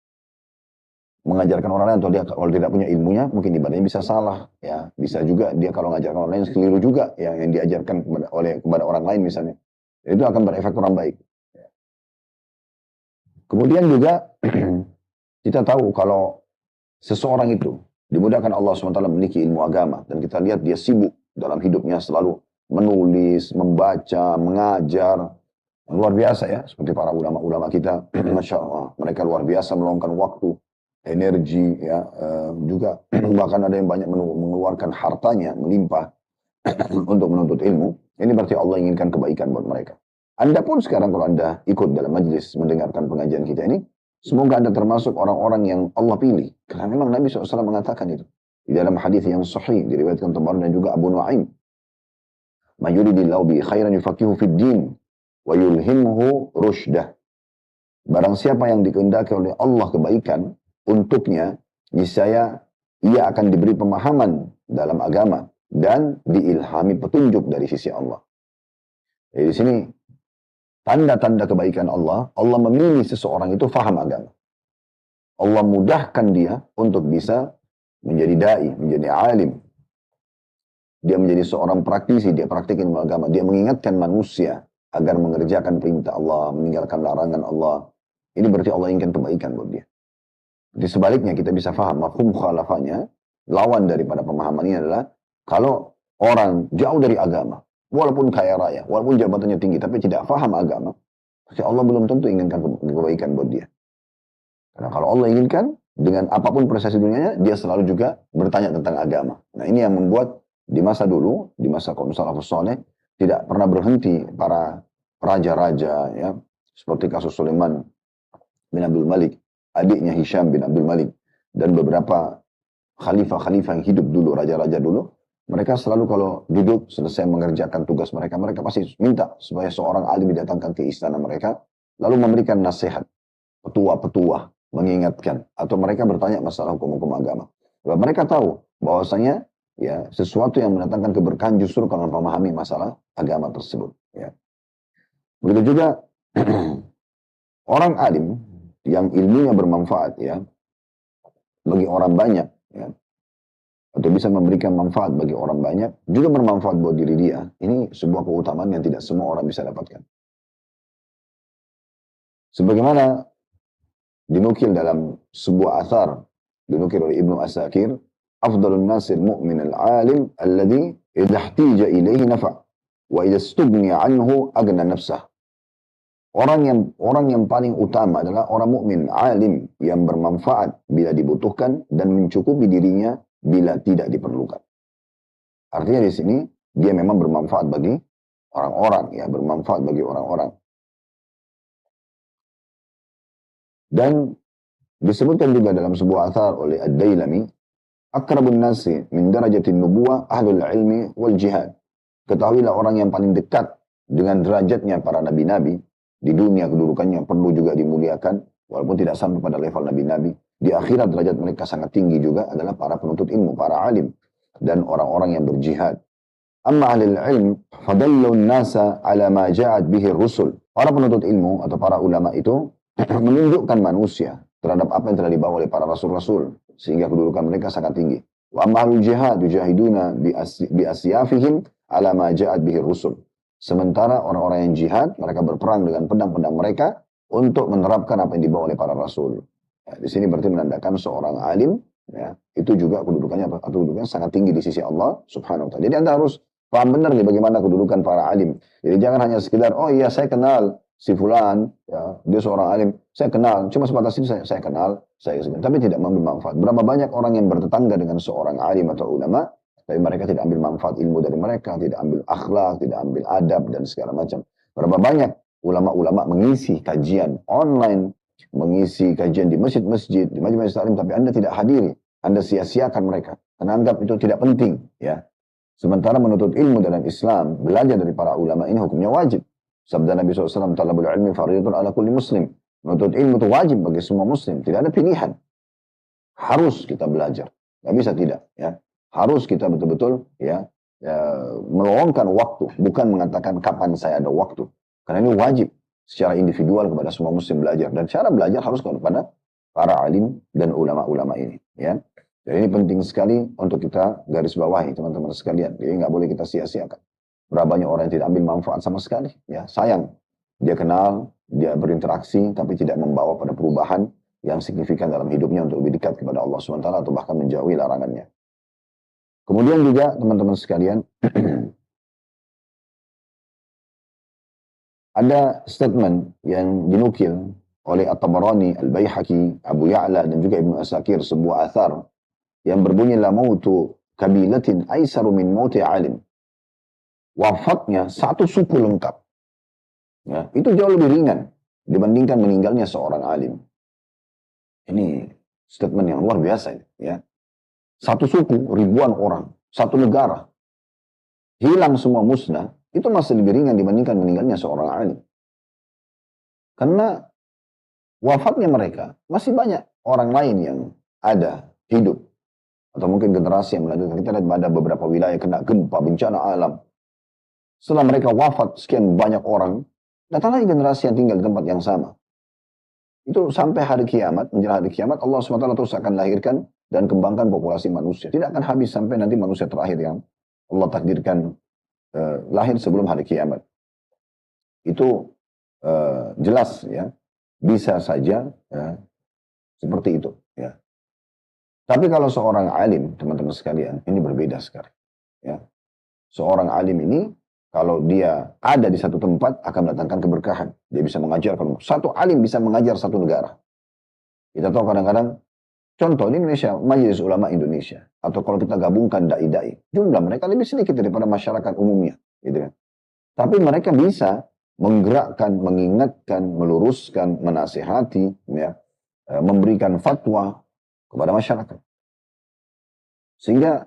mengajarkan orang lain. Atau dia kalau tidak punya ilmunya, mungkin ibadahnya bisa salah. Ya, bisa juga dia kalau mengajarkan orang lain keliru juga yang diajarkan kepada orang lain misalnya. Itu akan berefek kurang baik. Kemudian juga kita tahu kalau seseorang itu dimudahkan Allah SWT memiliki ilmu agama. Dan kita lihat dia sibuk dalam hidupnya selalu menulis, membaca, mengajar. Luar biasa ya. Seperti para ulama-ulama kita. Masya Allah. Mereka luar biasa meluangkan waktu, energi. Ya, juga bahkan ada yang banyak mengeluarkan hartanya, melimpah untuk menuntut ilmu. Ini berarti Allah inginkan kebaikan buat mereka. Anda pun sekarang kalau Anda ikut dalam majlis mendengarkan pengajian kita ini, semoga Anda termasuk orang-orang yang Allah pilih. Karena memang Nabi SAW mengatakan itu. Di dalam hadis yang sahih, diriwayatkan Tabarani dan juga Abu Nuaim. Man yuridillahu bi khairan yufaqihu fid din wa yulhimhu rusydah. Barang siapa yang dikehendaki oleh Allah kebaikan untuknya, niscaya ia akan diberi pemahaman dalam agama dan diilhami petunjuk dari sisi Allah. Jadi di sini tanda-tanda kebaikan Allah, Allah memilih seseorang itu faham agama. Allah mudahkan dia untuk bisa menjadi dai, menjadi alim. Dia menjadi seorang praktisi, dia praktikin agama, dia mengingatkan manusia agar mengerjakan perintah Allah, meninggalkan larangan Allah. Ini berarti Allah inginkan kebaikan buat dia. Di sebaliknya kita bisa faham mafhum khalafahnya, lawan daripada pemahaman ini adalah kalau orang jauh dari agama, walaupun kaya raya, walaupun jabatannya tinggi, tapi tidak faham agama, berarti Allah belum tentu inginkan kebaikan buat dia. Karena kalau Allah inginkan, dengan apapun prestasi dunianya, dia selalu juga bertanya tentang agama. Nah ini yang membuat di masa dulu, di masa kaum salafus saleh, tidak pernah berhenti para raja-raja, ya, seperti kasus Sulaiman bin Abdul Malik, adiknya Hisham bin Abdul Malik, dan beberapa khalifah-khalifah yang hidup dulu, raja-raja dulu, mereka selalu kalau duduk selesai mengerjakan tugas mereka, mereka pasti minta supaya seorang alim didatangkan ke istana mereka, lalu memberikan nasihat, petua-petua, mengingatkan, atau mereka bertanya masalah hukum-hukum agama. Sebab mereka tahu bahwasanya ya sesuatu yang mendatangkan keberkahan justru kalau memahami masalah agama tersebut. Ya. Begitu juga orang alim yang ilmunya bermanfaat ya bagi orang banyak, ya, atau bisa memberikan manfaat bagi orang banyak, juga bermanfaat buat diri dia. Ini sebuah keutamaan yang tidak semua orang bisa dapatkan. Sebagaimana dinukil dalam sebuah athar, dinukil oleh Ibnu Asakir, afdalun nasir mu'min al-alim alladhi idha ihtija ilaihi nafa' wa idha istugniya anhu agna nafsah. Orang yang paling utama adalah orang mukmin alim yang bermanfaat bila dibutuhkan dan mencukupi dirinya bila tidak diperlukan. Artinya di sini dia memang bermanfaat bagi orang-orang, ya, bermanfaat bagi orang-orang. Dan disebutkan juga dalam sebuah athar oleh Ad-Dailami, akrabun nasi min darajatin nubuwah ahlul ilmi wal jihad. Ketahuilah orang yang paling dekat dengan derajatnya para nabi-nabi di dunia, kedudukannya perlu juga dimuliakan walaupun tidak sampai pada level nabi-nabi. Di akhirat derajat mereka sangat tinggi juga adalah para penuntut ilmu, para alim dan orang-orang yang berjihad. Amma ahlul ilm fadallun nasa ala ma ja'at bihi rusul. Para penuntut ilmu atau para ulama itu menunjukkan manusia terhadap apa yang telah dibawa oleh para rasul-rasul sehingga kedudukan mereka sangat tinggi. Wa ahlul jihad yujahiduna bi asyafihim ala ma ja'at bihi rusul. Sementara orang-orang yang jihad, mereka berperang dengan pedang-pedang mereka untuk menerapkan apa yang dibawa oleh para rasul. Ya, di sini berarti menandakan seorang alim, ya, itu juga kedudukannya sangat tinggi di sisi Allah Subhanahu wa taala. Jadi Anda harus paham benar nih bagaimana kedudukan para alim. Jadi jangan hanya sekedar, oh iya saya kenal si fulan, ya, dia seorang alim, saya kenal, cuma sebatas itu saya kenal, tapi tidak mengambil manfaat. Berapa banyak orang yang bertetangga dengan seorang alim atau ulama, tapi mereka tidak ambil manfaat ilmu dari mereka, tidak ambil akhlak, tidak ambil adab, dan segala macam. Berapa banyak ulama-ulama mengisi kajian online, mengisi kajian di masjid-masjid, di majelis taklim, tapi Anda tidak hadiri, Anda sia-siakan mereka, karena anggap itu tidak penting. Ya. Sementara menuntut ilmu dalam Islam, belajar dari para ulama ini hukumnya wajib. Sabda Nabi SAW, talabul ilmi fardhatun ala kulli muslim. Menuntut ilmu itu wajib bagi semua muslim, tidak ada pilihan. Harus kita belajar, nggak bisa tidak. Ya. Harus kita betul-betul meluangkan waktu, bukan mengatakan kapan saya ada waktu. Karena ini wajib secara individual kepada semua muslim belajar. Dan cara belajar harus kepada para alim dan ulama-ulama ini. Ya. Jadi ini penting sekali untuk kita garis bawahi teman-teman sekalian. Jadi nggak boleh kita sia-siakan. Berapa banyak orang yang tidak ambil manfaat sama sekali. Ya, sayang. Dia kenal, dia berinteraksi, tapi tidak membawa pada perubahan yang signifikan dalam hidupnya untuk lebih dekat kepada Allah SWT atau bahkan menjauhi larangannya. Kemudian juga teman-teman sekalian, ada statement yang dinukil oleh At-Tabarani, Al-Baihaqi, Abu Ya'la dan juga Ibnu Asakir, sebuah athar yang berbunyi la mautu kabilatin aisaru min mauti alim. wafatnya satu suku lengkap. Ya, itu jauh lebih ringan dibandingkan meninggalnya seorang alim. Ini statement yang luar biasa. Ya. Satu suku, ribuan orang, satu negara, hilang semua musnah, itu masih lebih ringan dibandingkan meninggalnya seorang alim. Karena wafatnya mereka, masih banyak orang lain yang ada, hidup. Atau mungkin generasi yang melanjutkan. Kita lihat ada beberapa wilayah kena gempa, bencana alam. Setelah mereka wafat sekian banyak orang, datang lagi generasi yang tinggal di tempat yang sama. Itu sampai hari kiamat, menjelang hari kiamat, Allah SWT terus akan lahirkan dan kembangkan populasi manusia. Tidak akan habis sampai nanti manusia terakhir yang Allah takdirkan lahir sebelum hari kiamat. Itu jelas ya, bisa saja ya, seperti itu. Ya. Tapi kalau seorang alim, teman-teman sekalian, ini berbeda sekali. Ya. Seorang alim ini, kalau dia ada di satu tempat, akan mendatangkan keberkahan. Dia bisa mengajarkan. Satu alim bisa mengajar satu negara. Kita tahu kadang-kadang, contoh di Indonesia, Majelis Ulama Indonesia. Atau kalau kita gabungkan dai-dai, jumlah mereka lebih sedikit daripada masyarakat umumnya. Gitu kan. Tapi mereka bisa menggerakkan, mengingatkan, meluruskan, menasihati, ya, memberikan fatwa kepada masyarakat. Sehingga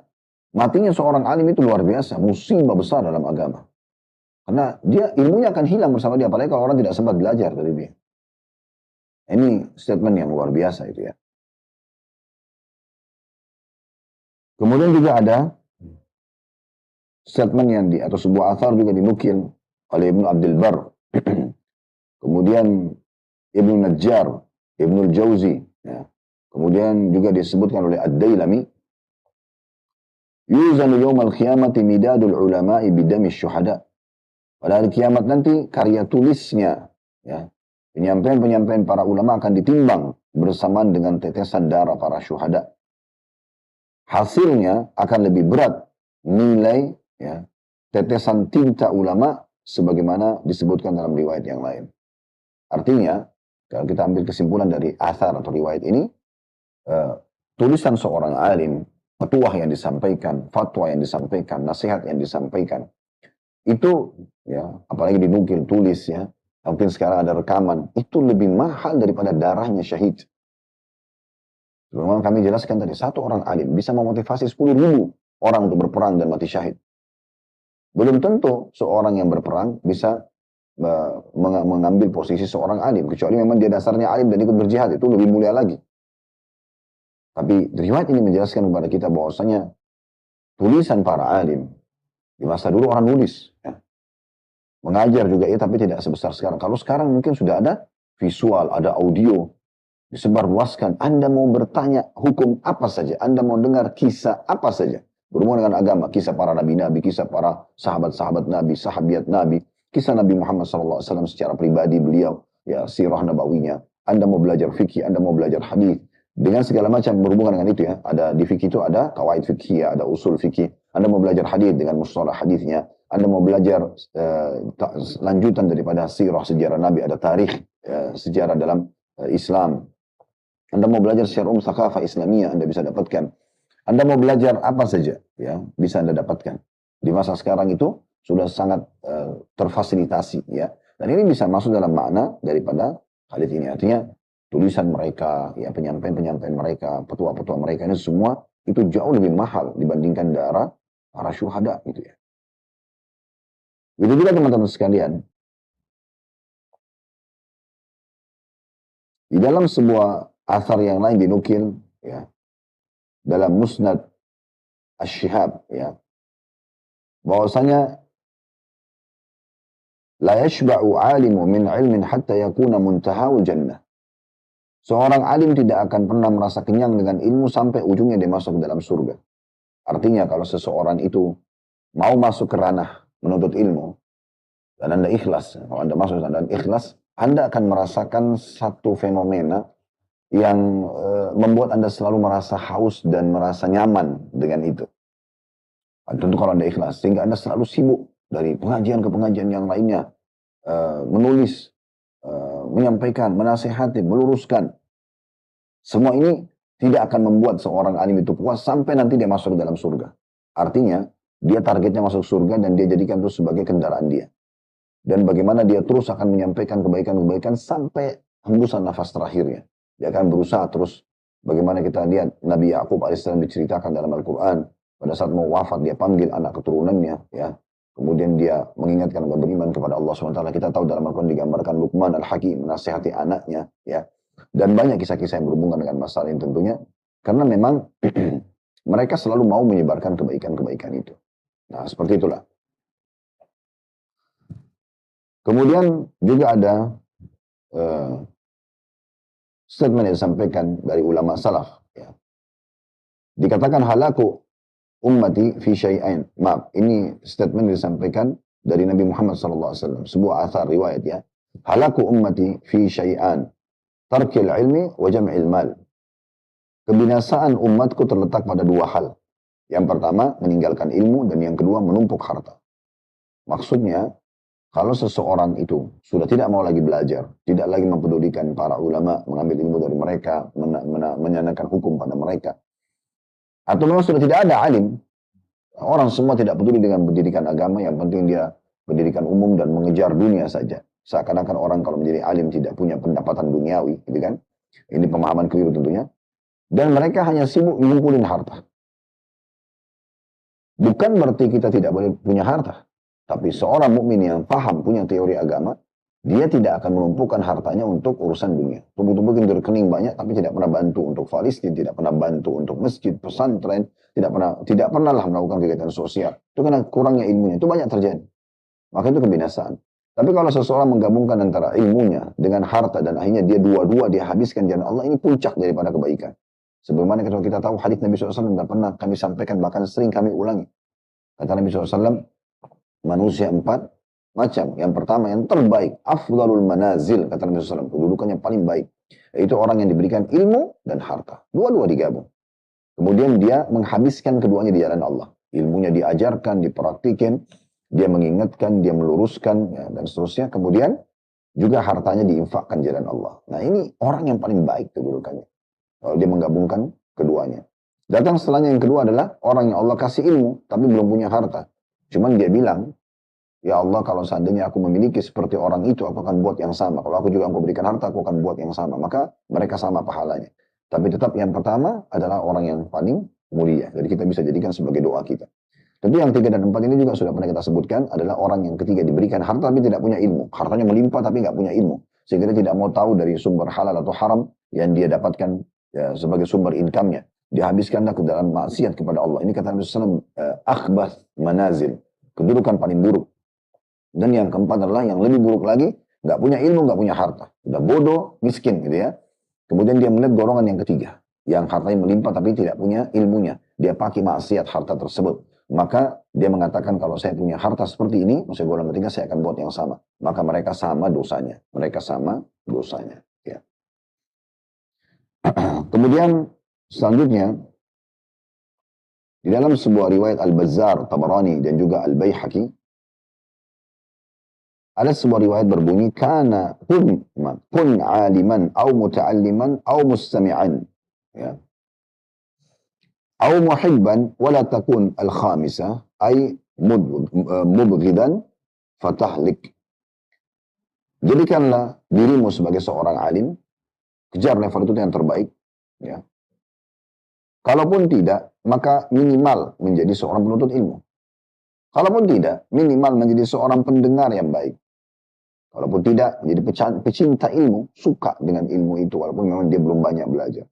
matinya seorang alim itu luar biasa, musibah besar dalam agama. Karena dia ilmunya akan hilang bersama dia, apalagi kalau orang tidak sempat belajar dari dia. Ini statement yang luar biasa itu ya. Kemudian juga ada statement yang atau sebuah athar juga dinukil oleh Ibnu Abdul Bar. Kemudian Ibnu Najjar, Ibnu Jauzi, ya. Kemudian juga disebutkan oleh Ad-Dailami, yuzanu yawmal qiyamati midadul ulama'i bidami syuhada. Pada hari kiamat nanti karya tulisnya, ya, penyampaian-penyampaian para ulama akan ditimbang bersamaan dengan tetesan darah para syuhada. Hasilnya akan lebih berat nilai ya, tetesan tinta ulama sebagaimana disebutkan dalam riwayat yang lain. Artinya, kalau kita ambil kesimpulan dari athar atau riwayat ini, tulisan seorang alim, petuah yang disampaikan, fatwa yang disampaikan, nasihat yang disampaikan, itu ya, apalagi dinukil tulis ya, mungkin sekarang ada rekaman, itu lebih mahal daripada darahnya syahid. Sebagaimana kami jelaskan tadi, satu orang alim bisa memotivasi 10.000 orang untuk berperang dan mati syahid. Belum tentu seorang yang berperang bisa mengambil posisi seorang alim, kecuali memang dia dasarnya alim dan ikut berjihad, itu lebih mulia lagi. Tapi riwayat ini menjelaskan kepada kita bahwasanya tulisan para alim di masa dulu orang nulis, ya. Mengajar juga ya, tapi tidak sebesar sekarang. Kalau sekarang mungkin sudah ada visual, ada audio, disebarluaskan. Anda mau bertanya hukum apa saja, Anda mau dengar kisah apa saja berhubungan dengan agama, kisah para nabi-nabi, kisah para sahabat-sahabat nabi, sahabiat nabi, kisah Nabi Muhammad SAW secara pribadi beliau, ya, sirah nabawinya. Anda mau belajar fikih, Anda mau belajar hadis, dengan segala macam berhubungan dengan itu ya. Ada di fikih itu ada kawaid fikih, ada usul fikih. Anda mau belajar hadis dengan mustalah hadisnya. Anda mau belajar lanjutan daripada sirah sejarah Nabi, ada tarikh sejarah dalam Islam. Anda mau belajar secara thaqafah Islamiyah, Anda bisa dapatkan. Anda mau belajar apa saja, ya, bisa Anda dapatkan. Di masa sekarang itu sudah sangat terfasilitasi, ya. Dan ini bisa masuk dalam makna daripada hadis ini. Artinya tulisan mereka, ya, penyampaian-penyampaian mereka, petua-petua mereka ini semua itu jauh lebih mahal dibandingkan darah para syuhada gitu ya. Begitu juga teman-teman sekalian. Di dalam sebuah athar yang lain dinukil ya, dalam Musnad Asy-Syihab ya, bahwasanya la yashba'u 'alimu min 'ilmin hatta yakuna muntahaul jannah. Seorang alim tidak akan pernah merasa kenyang dengan ilmu sampai ujungnya dia masuk ke dalam surga. Artinya kalau seseorang itu mau masuk ke ranah menuntut ilmu dan Anda ikhlas, kalau Anda masuk dan ikhlas, Anda akan merasakan satu fenomena yang membuat Anda selalu merasa haus dan merasa nyaman dengan itu. Tentu kalau Anda ikhlas, sehingga Anda selalu sibuk dari pengajian ke pengajian yang lainnya, menulis, menyampaikan, menasihati, meluruskan. Semua ini tidak akan membuat seorang alim itu puas sampai nanti dia masuk ke dalam surga. Artinya, dia targetnya masuk surga dan dia jadikan itu sebagai kendaraan dia. Dan bagaimana dia terus akan menyampaikan kebaikan-kebaikan sampai hembusan nafas terakhirnya. Dia akan berusaha terus. Bagaimana kita lihat Nabi Yakub alaihissalam diceritakan dalam Al-Quran. Pada saat mau wafat dia panggil anak keturunannya. Ya. Kemudian dia mengingatkan agar beriman kepada Allah SWT. Kita tahu dalam Al-Quran digambarkan Luqman Al-Hakim menasihati anaknya. Ya. Dan banyak kisah-kisah yang berhubungan dengan masalah ini tentunya. Karena memang mereka selalu mau menyebarkan kebaikan-kebaikan itu. Nah seperti itulah. Kemudian juga ada statement yang disampaikan dari ulama salaf. Ya. Dikatakan halaku ummati fi syai'ain. Maaf, ini statement yang disampaikan dari Nabi Muhammad SAW. Sebuah athar riwayat ya. Halaku ummati fi syai'an. Tarkil ilmi wa jam'il mal. Kebinasaan umatku terletak pada dua hal. Yang pertama, meninggalkan ilmu, dan yang kedua, menumpuk harta. Maksudnya, kalau seseorang itu sudah tidak mau lagi belajar, tidak lagi mempedulikan para ulama, mengambil ilmu dari mereka, menyandarkan hukum pada mereka, atau memang sudah tidak ada alim, orang semua tidak peduli dengan pendidikan agama, yang penting dia pendidikan umum dan mengejar dunia saja. Seakan-akan orang kalau menjadi alim tidak punya pendapatan duniawi, gitu kan? Ini pemahaman keliru tentunya. Dan mereka hanya sibuk mengumpulin harta. Bukan berarti kita tidak boleh punya harta. Tapi seorang mukmin yang paham, punya teori agama, dia tidak akan menumpukan hartanya untuk urusan dunia. Tumpuk-tumpukin di rekening banyak, tapi tidak pernah bantu untuk Palestina, tidak pernah bantu untuk masjid, pesantren, tidak pernah lah melakukan kegiatan sosial. Itu karena kurangnya ilmunya. Itu banyak terjadi. Maka itu kebinasaan. Tapi kalau seseorang menggabungkan antara ilmunya dengan harta dan akhirnya dia dua-dua dia habiskan jalan Allah, ini puncak daripada kebaikan. Sebagaimana kita tahu hadis Nabi SAW dan pernah kami sampaikan, bahkan sering kami ulangi. Kata Nabi SAW, manusia 4 macam. Yang pertama yang terbaik, afdalul manazil, kata Nabi SAW, kedudukannya paling baik, yaitu orang yang diberikan ilmu dan harta. Dua-dua digabung. Kemudian dia menghabiskan keduanya di jalan Allah. Ilmunya diajarkan, dipraktikin, dia mengingatkan, dia meluruskan, ya, dan seterusnya. Kemudian juga hartanya diinfakkan jalan Allah. Nah ini orang yang paling baik kedudukannya. Kalau dia menggabungkan keduanya. Datang setelahnya yang kedua adalah orang yang Allah kasih ilmu, tapi belum punya harta. Cuman dia bilang, ya Allah kalau seandainya aku memiliki seperti orang itu, aku akan buat yang sama. Kalau aku juga engkau berikan harta, aku akan buat yang sama. Maka mereka sama pahalanya. Tapi tetap yang pertama adalah orang yang paling mulia. Jadi kita bisa jadikan sebagai doa kita. Tentu yang 3 dan 4 ini juga sudah pernah kita sebutkan, adalah orang yang ketiga diberikan harta tapi tidak punya ilmu. Hartanya melimpah tapi nggak punya ilmu. Sehingga dia tidak mau tahu dari sumber halal atau haram yang dia dapatkan ya, sebagai sumber income-nya. Dihabiskanlah ke dalam maksiat kepada Allah. Ini kata Nabi SAW, akhbath manazil, kedudukan paling buruk. Dan yang keempat adalah yang lebih buruk lagi, nggak punya ilmu, nggak punya harta, udah bodoh, miskin gitu ya. Kemudian dia melihat golongan yang ketiga, yang hartanya melimpah tapi tidak punya ilmunya. Dia pakai maksiat harta tersebut. Maka dia mengatakan kalau saya punya harta seperti ini, maksudnya golongan ketiga, saya akan buat yang sama. Maka mereka sama dosanya. Mereka sama dosanya. Ya. Kemudian selanjutnya, di dalam sebuah riwayat Al-Bazzar, Tabarani, dan juga Al-Baihaqi, ada sebuah riwayat berbunyi, Kana kun aliman, au muta'alliman, au mustami'an. Ya. Au muhibban, wala takun al-khamisah, ay mubghidan, fatahlik. Jadikanlah dirimu sebagai seorang alim, kejar level itu yang terbaik. Ya. Kalaupun tidak, maka minimal menjadi seorang penuntut ilmu. Kalaupun tidak, minimal menjadi seorang pendengar yang baik. Kalaupun tidak, menjadi pecinta ilmu, suka dengan ilmu itu, walaupun memang dia belum banyak belajar.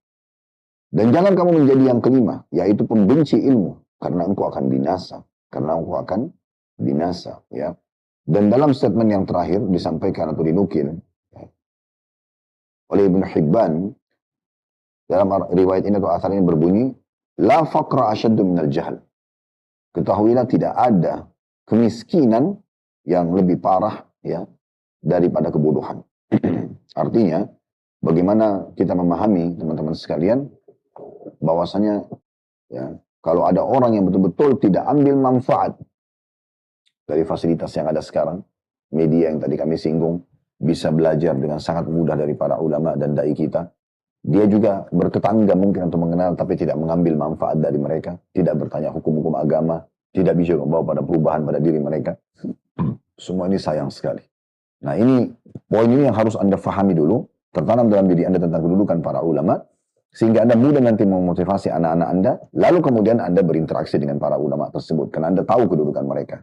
Dan jangan kamu menjadi yang kelima, yaitu pembenci ilmu, karena engkau akan binasa. Karena engkau akan binasa. Ya. Dan dalam statement yang terakhir, disampaikan atau dinukil oleh Ibn Hibban, dalam riwayat ini atau asar ini berbunyi, La faqra asyaddu minal jahl. Ketahuilah tidak ada kemiskinan yang lebih parah ya daripada kebodohan. Artinya, bagaimana kita memahami teman-teman sekalian, bahwasanya ya, kalau ada orang yang betul-betul tidak ambil manfaat dari fasilitas yang ada sekarang, media yang tadi kami singgung, bisa belajar dengan sangat mudah dari para ulama dan dai kita. Dia juga bertetangga mungkin untuk mengenal, tapi tidak mengambil manfaat dari mereka. Tidak bertanya hukum-hukum agama. tidak bisa membawa pada perubahan pada diri mereka. Semua ini sayang sekali. Nah ini, poin ini yang harus Anda fahami dulu, tertanam dalam diri Anda tentang kedudukan para ulama, sehingga Anda mudah nanti memotivasi anak-anak Anda, lalu kemudian Anda berinteraksi dengan para ulama tersebut, karena Anda tahu kedudukan mereka.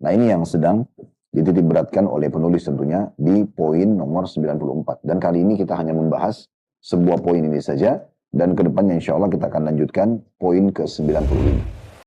Nah ini yang sedang dititik beratkan oleh penulis tentunya di poin nomor 94. Dan kali ini kita hanya membahas sebuah poin ini saja, dan kedepannya insya Allah kita akan lanjutkan poin ke 95.